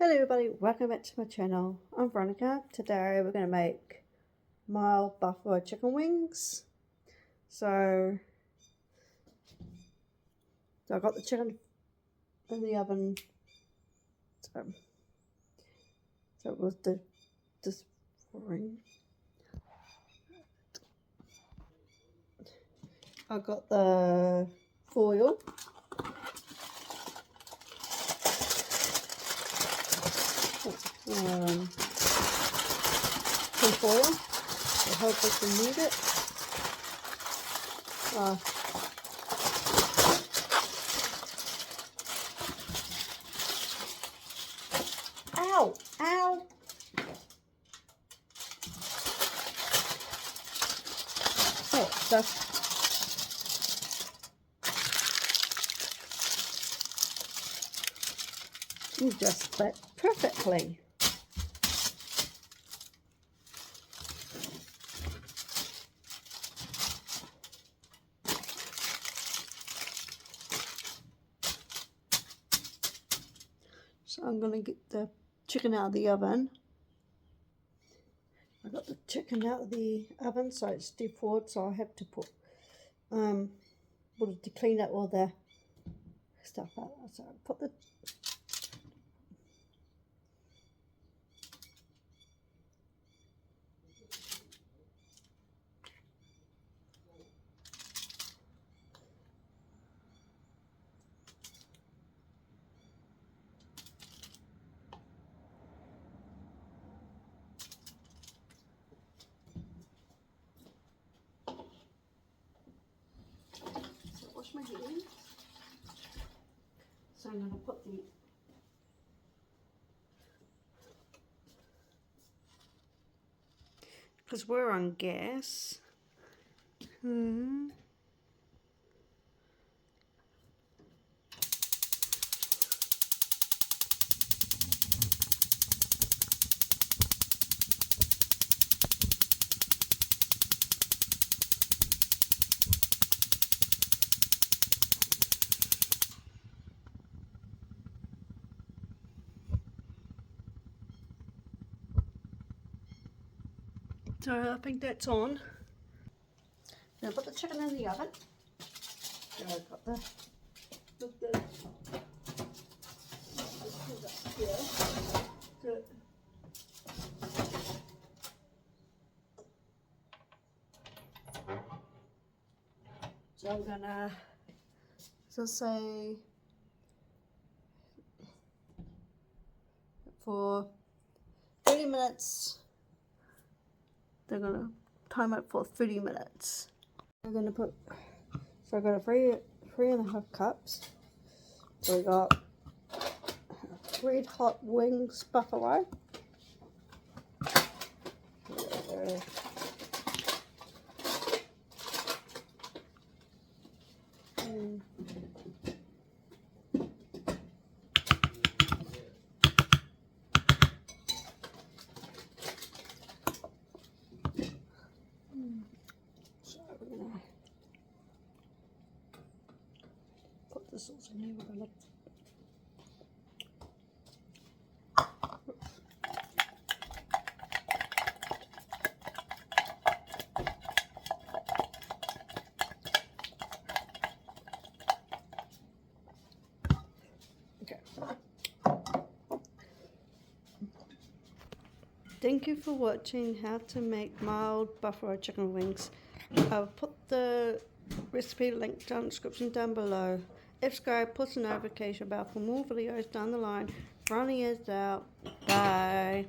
Hello everybody, welcome back to my channel. I'm Veronica. Today we're going to make mild buffalo chicken wings. So I got the chicken in the oven. So it was this ring. I got the foil. Tin foil. I hope I can need it. Ow! Ow! Oh, that's you just fit perfectly. So I'm going to get the chicken out of the oven. I got the chicken out of the oven, so it's defrosted, so I have to put to clean up all the stuff out. So I put the wash my hands. So I'm going to put the because we're on gas. So I think that's on. Now put the chicken in the oven. So I've got the so I'm gonna say for 30 minutes. They're gonna time it for 30 minutes. I'm gonna put, so I got a 3.5 cups. So we got RedHot wings buffalo. So we're gonna put this also in here. We're gonna Thank you for watching how to make mild buffalo chicken wings. I'll put the recipe link down in the description down below. If subscribe, put a notification bell for more videos down the line. Ronnie is out. Bye.